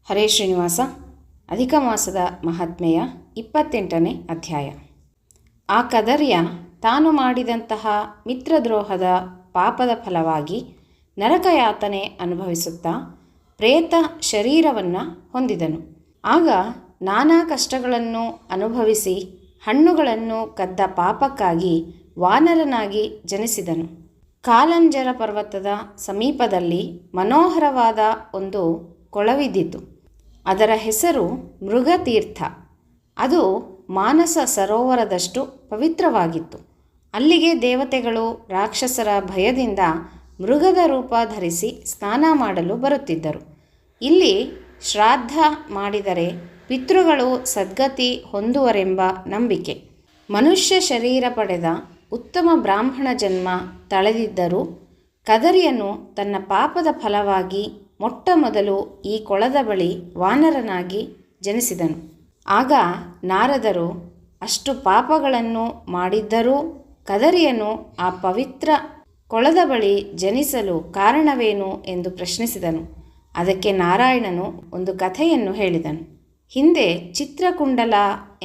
ಹರೇ ಶ್ರೀನಿವಾಸ. ಅಧಿಕ ಮಾಸದ ಮಹಾತ್ಮೆಯ 28ನೇ ಅಧ್ಯಾಯ. ಆ ಕದರ್ಯ ತಾನು ಮಾಡಿದಂತಹ ಮಿತ್ರದ್ರೋಹದ ಪಾಪದ ಫಲವಾಗಿ ನರಕಯಾತನೆ ಅನುಭವಿಸುತ್ತಾ ಪ್ರೇತ ಶರೀರವನ್ನು ಹೊಂದಿದನು. ಆಗ ನಾನಾ ಕಷ್ಟಗಳನ್ನು ಅನುಭವಿಸಿ ಹಣ್ಣುಗಳನ್ನು ಕದ್ದ ಪಾಪಕ್ಕಾಗಿ ವಾನರನಾಗಿ ಜನಿಸಿದನು. ಕಾಲಂಜರ ಪರ್ವತದ ಸಮೀಪದಲ್ಲಿ ಮನೋಹರವಾದ ಒಂದು ಕೊಳವಿದ್ದಿತು. ಅದರ ಹೆಸರು ಮೃಗತೀರ್ಥ. ಅದು ಮಾನಸ ಸರೋವರದಷ್ಟು ಪವಿತ್ರವಾಗಿತ್ತು. ಅಲ್ಲಿಗೆ ದೇವತೆಗಳು ರಾಕ್ಷಸರ ಭಯದಿಂದ ಮೃಗದ ರೂಪ ಧರಿಸಿ ಸ್ನಾನ ಮಾಡಲು ಬರುತ್ತಿದ್ದರು. ಇಲ್ಲಿ ಶ್ರಾದ್ದ ಮಾಡಿದರೆ ಪಿತೃಗಳು ಸದ್ಗತಿ ಹೊಂದುವರೆಂಬ ನಂಬಿಕೆ. ಮನುಷ್ಯ ಶರೀರ ಪಡೆದ ಉತ್ತಮ ಬ್ರಾಹ್ಮಣ ಜನ್ಮ ತಳೆದಿದ್ದರೂ ಕದರ್ಯನು ತನ್ನ ಪಾಪದ ಫಲವಾಗಿ ಮೊಟ್ಟ ಮೊದಲು ಈ ಕೊಳದ ಬಳಿ ವಾನರನಾಗಿ ಜನಿಸಿದನು. ಆಗ ನಾರದರು ಅಷ್ಟು ಪಾಪಗಳನ್ನು ಮಾಡಿದ್ದರೂ ಕದರ್ಯನು ಆ ಪವಿತ್ರ ಕೊಳದ ಬಳಿ ಜನಿಸಲು ಕಾರಣವೇನು ಎಂದು ಪ್ರಶ್ನಿಸಿದನು. ಅದಕ್ಕೆ ನಾರಾಯಣನು ಒಂದು ಕಥೆಯನ್ನು ಹೇಳಿದನು. ಹಿಂದೆ ಚಿತ್ರಕುಂಡಲ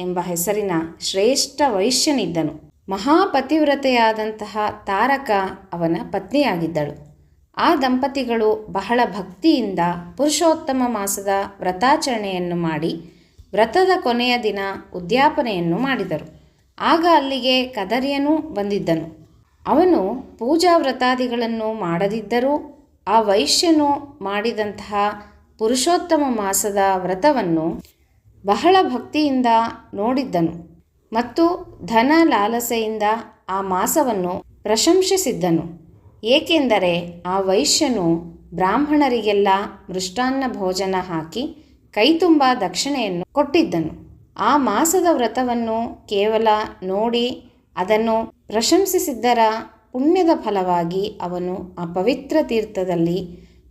ಎಂಬ ಹೆಸರಿನ ಶ್ರೇಷ್ಠ ವೈಶ್ಯನಿದ್ದನು. ಮಹಾಪತಿವ್ರತೆಯಾದಂತಹ ತಾರಕ ಅವನ ಪತ್ನಿಯಾಗಿದ್ದಳು. ಆ ದಂಪತಿಗಳು ಬಹಳ ಭಕ್ತಿಯಿಂದ ಪುರುಷೋತ್ತಮ ಮಾಸದ ವ್ರತಾಚರಣೆಯನ್ನು ಮಾಡಿ ವ್ರತದ ಕೊನೆಯ ದಿನ ಉದ್ಯಾಪನೆಯನ್ನು ಮಾಡಿದರು. ಆಗ ಅಲ್ಲಿಗೆ ಕದರ್ಯನೂ ಬಂದಿದ್ದನು. ಅವನು ಪೂಜಾ ವ್ರತಾದಿಗಳನ್ನು ಮಾಡದಿದ್ದರೂ ಆ ವೈಶ್ಯನು ಮಾಡಿದಂತಹ ಪುರುಷೋತ್ತಮ ಮಾಸದ ವ್ರತವನ್ನು ಬಹಳ ಭಕ್ತಿಯಿಂದ ನೋಡಿದ್ದನು ಮತ್ತು ಧನ ಲಾಲಸೆಯಿಂದ ಆ ಮಾಸವನ್ನು ಪ್ರಶಂಸಿಸಿದ್ದನು. ಏಕೆಂದರೆ ಆ ವೈಶ್ಯನು ಬ್ರಾಹ್ಮಣರಿಗೆಲ್ಲ ಮೃಷ್ಟಾನ್ನ ಭೋಜನ ಹಾಕಿ ಕೈತುಂಬ ದಕ್ಷಿಣೆಯನ್ನು ಕೊಟ್ಟಿದ್ದನು. ಆ ಮಾಸದ ವ್ರತವನ್ನು ಕೇವಲ ನೋಡಿ ಅದನ್ನು ಪ್ರಶಂಸಿಸಿದ್ದರ ಪುಣ್ಯದ ಫಲವಾಗಿ ಅವನು ಆ ಪವಿತ್ರ ತೀರ್ಥದಲ್ಲಿ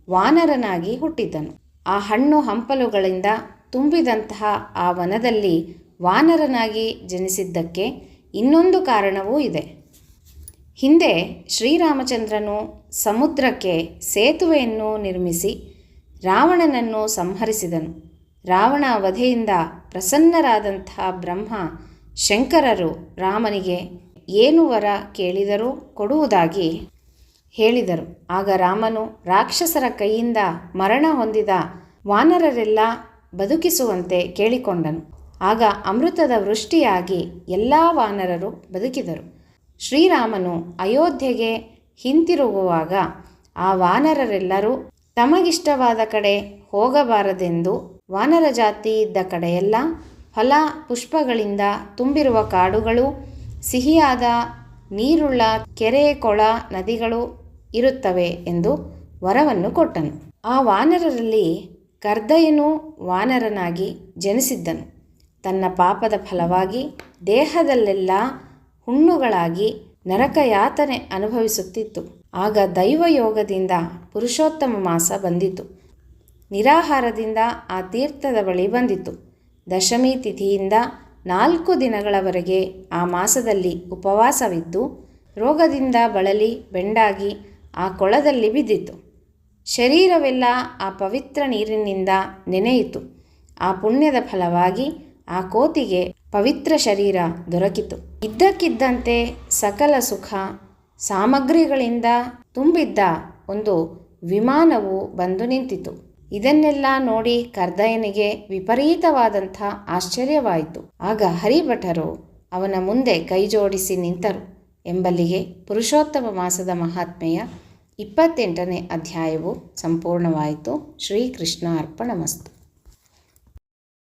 ವಾನರನಾಗಿ ಹುಟ್ಟಿದ್ದನು. ಆ ಹಣ್ಣು ಹಂಪಲುಗಳಿಂದ ತುಂಬಿದಂತಹ ಆ ವನದಲ್ಲಿ ವಾನರನಾಗಿ ಜನಿಸಿದ್ದಕ್ಕೆ ಇನ್ನೊಂದು ಕಾರಣವೂ ಇದೆ. ಹಿಂದೆ ಶ್ರೀರಾಮಚಂದ್ರನು ಸಮುದ್ರಕ್ಕೆ ಸೇತುವೆಯನ್ನು ನಿರ್ಮಿಸಿ ರಾವಣನನ್ನು ಸಂಹರಿಸಿದನು. ರಾವಣ ವಧೆಯಿಂದ ಪ್ರಸನ್ನರಾದಂತಹ ಬ್ರಹ್ಮ ಶಂಕರರು ರಾಮನಿಗೆ ಏನು ವರ ಕೇಳಿದರೂ ಕೊಡುವುದಾಗಿ ಹೇಳಿದರು. ಆಗ ರಾಮನು ರಾಕ್ಷಸರ ಕೈಯಿಂದ ಮರಣ ಹೊಂದಿದ ವಾನರರೆಲ್ಲ ಬದುಕಿಸುವಂತೆ ಕೇಳಿಕೊಂಡನು. ಆಗ ಅಮೃತದ ವೃಷ್ಟಿಯಾಗಿ ಎಲ್ಲ ವಾನರರು ಬದುಕಿದರು. ಶ್ರೀರಾಮನು ಅಯೋಧ್ಯೆಗೆ ಹಿಂತಿರುಗುವಾಗ ಆ ವಾನರರೆಲ್ಲರೂ ತಮಗಿಷ್ಟವಾದ ಕಡೆ ಹೋಗಬಾರದೆಂದು ವಾನರ ಜಾತಿ ಇದ್ದ ಕಡೆಯೆಲ್ಲ ಫಲ ಪುಷ್ಪಗಳಿಂದ ತುಂಬಿರುವ ಕಾಡುಗಳು, ಸಿಹಿಯಾದ ನೀರುಳ್ಳ ಕೆರೆ ಕೊಳ ನದಿಗಳು ಇರುತ್ತವೆ ಎಂದು ವರವನ್ನು ಕೊಟ್ಟನು. ಆ ವಾನರರಲ್ಲಿ ಕರ್ದಯನು ವಾನರನಾಗಿ ಜನಿಸಿದ್ದನು. ತನ್ನ ಪಾಪದ ಫಲವಾಗಿ ದೇಹದಲ್ಲೆಲ್ಲ ಹುಣ್ಣುಗಳಾಗಿ ನರಕಯಾತನೆ ಅನುಭವಿಸುತ್ತಿತ್ತು. ಆಗ ದೈವಯೋಗದಿಂದ ಪುರುಷೋತ್ತಮ ಮಾಸ ಬಂದಿತು. ನಿರಾಹಾರದಿಂದ ಆ ತೀರ್ಥದ ಬಳಿ ಬಂದಿತು. ದಶಮಿ ತಿಥಿಯಿಂದ 4 ದಿನಗಳವರೆಗೆ ಆ ಮಾಸದಲ್ಲಿ ಉಪವಾಸವಿದ್ದು ರೋಗದಿಂದ ಬಳಲಿ ಬೆಂಡಾಗಿ ಆ ಕೊಳದಲ್ಲಿ ಬಿದ್ದಿತು. ಶರೀರವೆಲ್ಲ ಆ ಪವಿತ್ರ ನೀರಿನಿಂದ ನೆನೆಯಿತು. ಆ ಪುಣ್ಯದ ಫಲವಾಗಿ ಆ ಕೋತಿಗೆ ಪವಿತ್ರ ಶರೀರ ದೊರಕಿತು. ಇದ್ದಕ್ಕಿದ್ದಂತೆ ಸಕಲ ಸುಖ ಸಾಮಗ್ರಿಗಳಿಂದ ತುಂಬಿದ್ದ ಒಂದು ವಿಮಾನವು ಬಂದು ನಿಂತಿತು. ಇದನ್ನೆಲ್ಲ ನೋಡಿ ಕರ್ದಯನಿಗೆ ವಿಪರೀತವಾದಂಥ ಆಶ್ಚರ್ಯವಾಯಿತು. ಆಗ ಹರಿಭಟರು ಅವನ ಮುಂದೆ ಕೈಜೋಡಿಸಿ ನಿಂತರು. ಎಂಬಲ್ಲಿಗೆ ಪುರುಷೋತ್ತಮ ಮಾಸದ ಮಹಾತ್ಮೆಯ 28ನೇ ಅಧ್ಯಾಯವು ಸಂಪೂರ್ಣವಾಯಿತು. ಶ್ರೀಕೃಷ್ಣ ಅರ್ಪಣಮಸ್ತು.